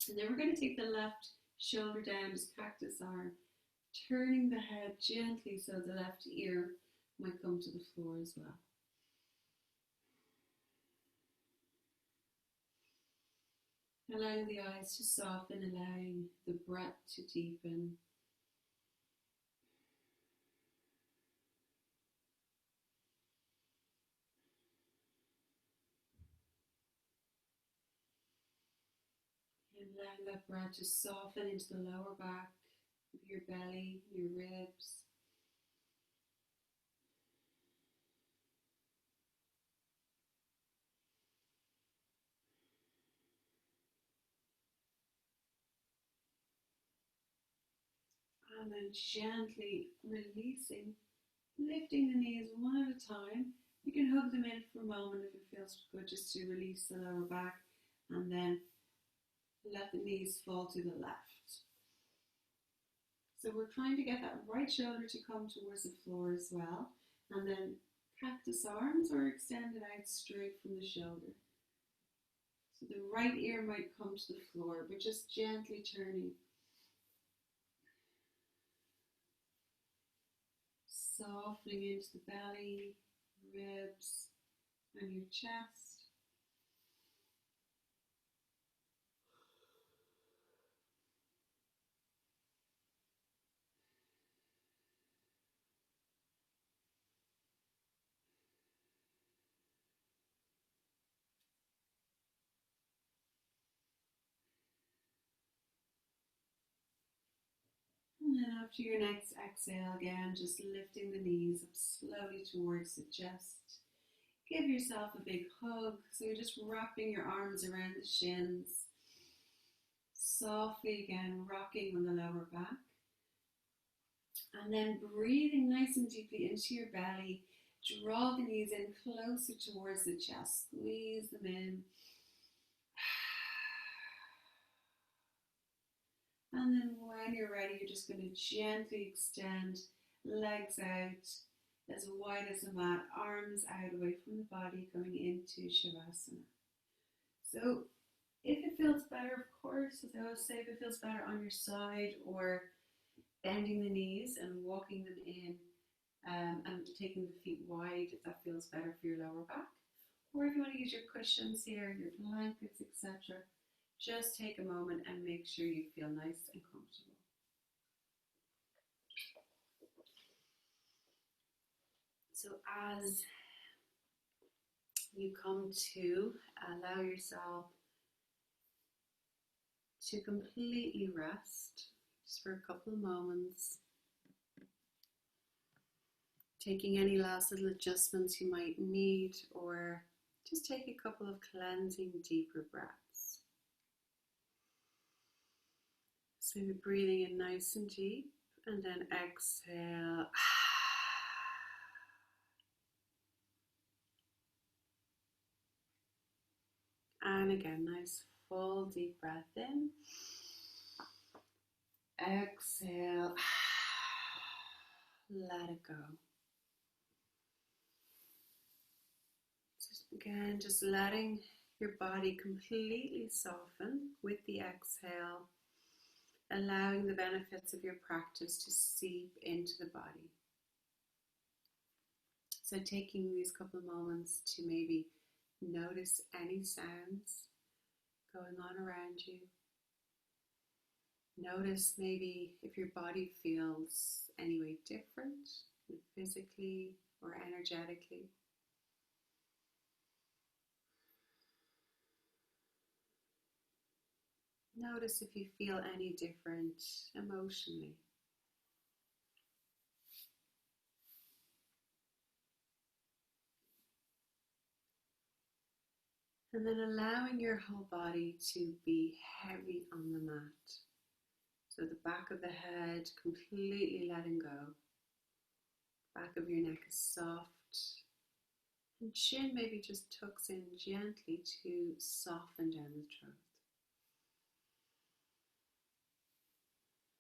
And then we're going to take the left shoulder down, just cactus arm, turning the head gently so the left ear might come to the floor as well. Allowing the eyes to soften, allowing the breath to deepen. And allowing that breath to soften into the lower back of your belly, your ribs. And then gently releasing Lifting the knees one at a time. You can hug them in for a moment if it feels good, just to release the lower back, and then let the knees fall to the left. So we're trying to get that right shoulder to come towards the floor as well, and then cactus arms or extend it out straight from the shoulder. So the right ear might come to the floor, but just gently turning. Softening into the belly, ribs, and your chest. And then after your next exhale, again, just lifting the knees up slowly towards the chest. Give yourself a big hug. So you're just wrapping your arms around the shins. Softly again, rocking on the lower back. And then breathing nice and deeply into your belly. Draw the knees in closer towards the chest. Squeeze them in. And then when you're ready, you're just going to gently extend legs out as wide as the mat, arms out away from the body, coming into Shavasana. So if it feels better, of course, as I always say, if it feels better on your side or bending the knees and walking them in and taking the feet wide, if that feels better for your lower back. Or if you want to use your cushions here, your blankets, etc., just take a moment and make sure you feel nice and comfortable. So as you come to allow yourself to completely rest, just for a couple of moments, taking any last little adjustments you might need, or just take a couple of cleansing deeper breaths. So you're breathing in nice and deep, and then exhale. And again, nice full deep breath in. Exhale. Let it go. Again, just letting your body completely soften with the exhale, allowing the benefits of your practice to seep into the body. So taking these couple of moments to maybe notice any sounds going on around you. Notice maybe if your body feels any way different, physically or energetically. Notice if you feel any different emotionally. And then allowing your whole body to be heavy on the mat. So the back of the head completely letting go. Back of your neck is soft. And chin maybe just tucks in gently to soften down the throat.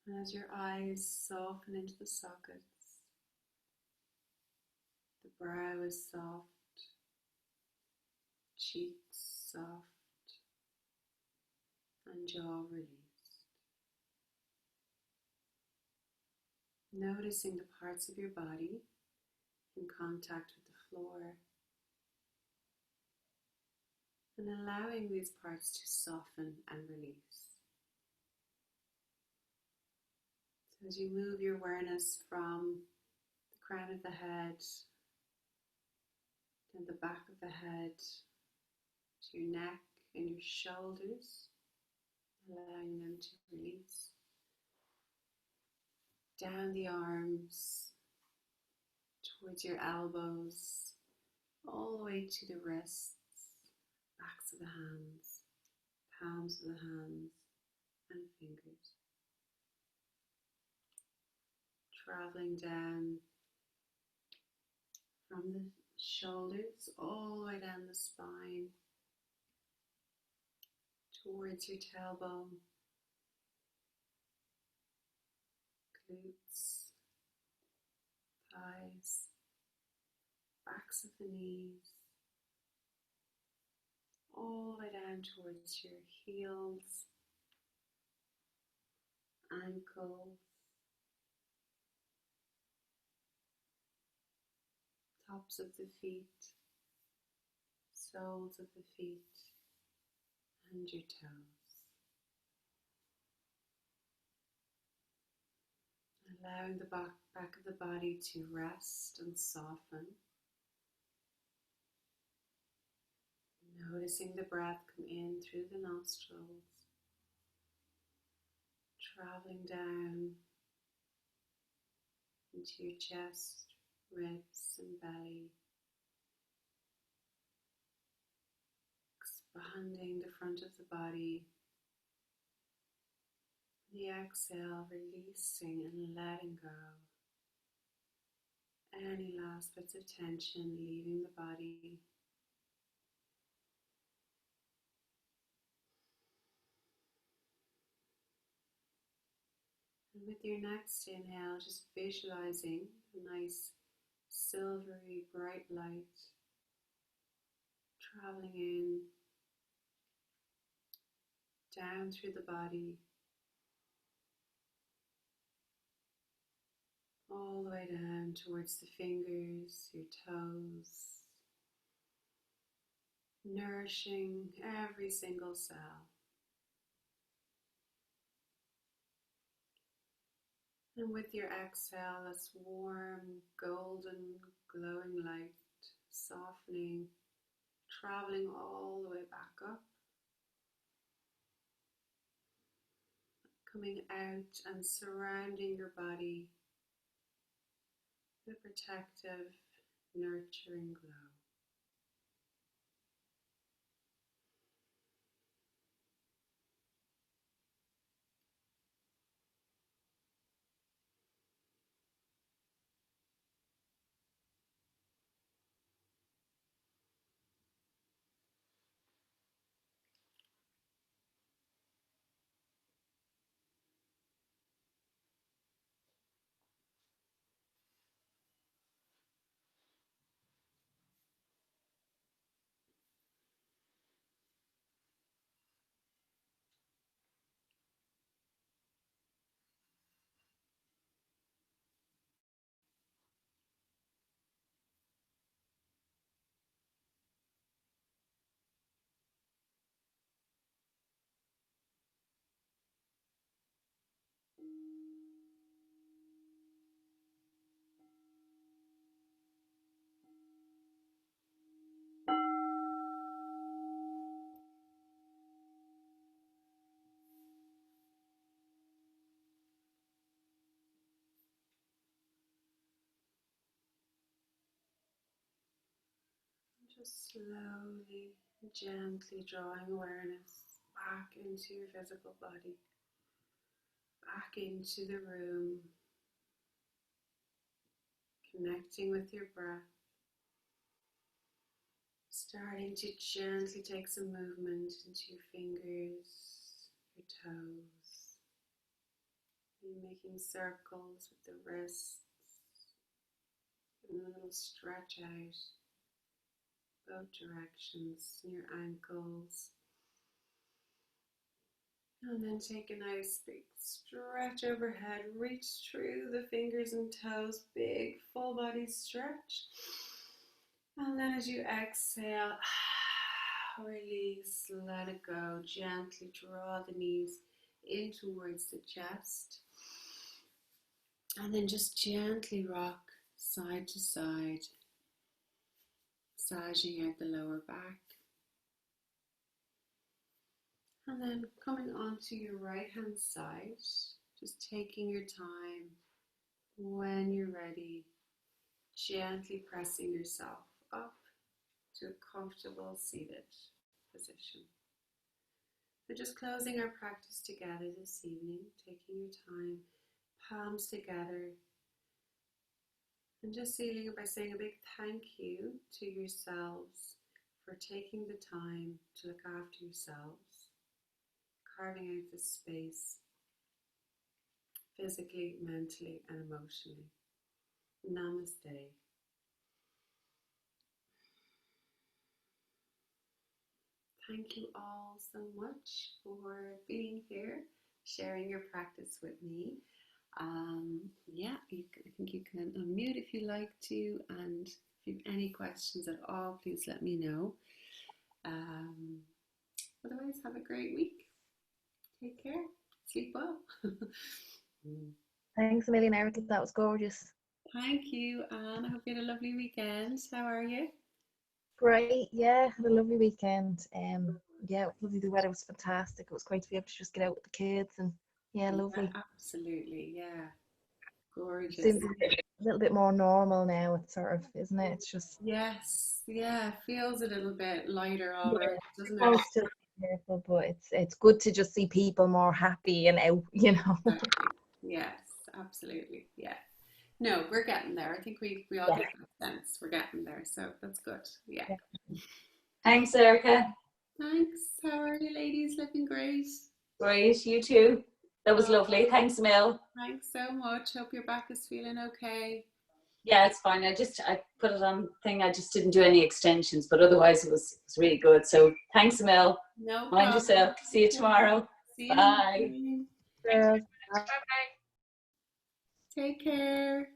And as your eyes soften into the sockets, the brow is soft, cheeks soft, and jaw released. Noticing the parts of your body in contact with the floor, and allowing these parts to soften and release. So as you move your awareness from the crown of the head, then the back of the head, to your neck and your shoulders, allowing them to release. Down the arms, towards your elbows, all the way to the wrists, backs of the hands, palms of the hands, and fingers. Traveling down from the shoulders all the way down the spine towards your tailbone, glutes, thighs, backs of the knees, all the way down towards your heels, ankles, tops of the feet, soles of the feet, and your toes. Allowing the back of the body to rest and soften. Noticing the breath come in through the nostrils, traveling down into your chest, ribs and belly, expanding the front of the body. The exhale, releasing and letting go. Any last bits of tension leaving the body. And with your next inhale, just visualizing a nice silvery bright light traveling in, down through the body, all the way down towards the fingers, your toes, nourishing every single cell. And with your exhale, this warm, golden, glowing light, softening, traveling all the way back up, coming out and surrounding your body with a protective, nurturing glow. Just slowly, gently drawing awareness back into your physical body, back into the room, connecting with your breath, starting to gently take some movement into your fingers, your toes, and making circles with the wrists, and a little stretch out both directions, in your ankles. And then take a nice big stretch overhead, reach through the fingers and toes, big full body stretch. And then as you exhale, release, let it go. Gently draw the knees in towards the chest. And then just gently rock side to side, massaging out the lower back. And then coming onto your right hand side, just taking your time. When you're ready, gently pressing yourself up to a comfortable seated position. So just closing our practice together this evening, taking your time, palms together, And just sealing it by saying a big thank you to yourselves for taking the time to look after yourselves, carving out this space physically, mentally, and emotionally. Namaste. Thank you all so much for being here, sharing your practice with me. Yeah, I think you can unmute if you like to, and if you have any questions at all, please let me know. Otherwise, have a great week. Take care. Sleep well. Thanks a million, Erica. That was gorgeous. Thank you, Anne. I hope you had a lovely weekend. How are you? Great. Yeah, had a lovely weekend. Yeah, lovely. The weather was fantastic. It was great to be able to just get out with the kids and yeah, Yeah, lovely. absolutely. Yeah, It gorgeous. seems a little bit more normal now. It's sort of, isn't it? It's just Yes, yeah, feels a little bit lighter yeah, already, doesn't more it? still careful, but it's good to just see people more happy and out, you know. Exactly. Yes, absolutely. Yeah. No, we're getting there. I think we all Yeah. get that sense. We're getting there, so that's good. Yeah. Yeah. Thanks, Erica. Thanks. How are you, ladies? Looking great. Great, you too. That was Oh, lovely. Thanks, Mel. thanks so much. Hope your back is feeling okay. Yeah, it's fine. I put it on thing. I just didn't do any extensions, but otherwise it was really good. So thanks, Mel. No Mind problem. yourself. See you tomorrow. See you in the Bye. morning. Girls. Bye. Take care.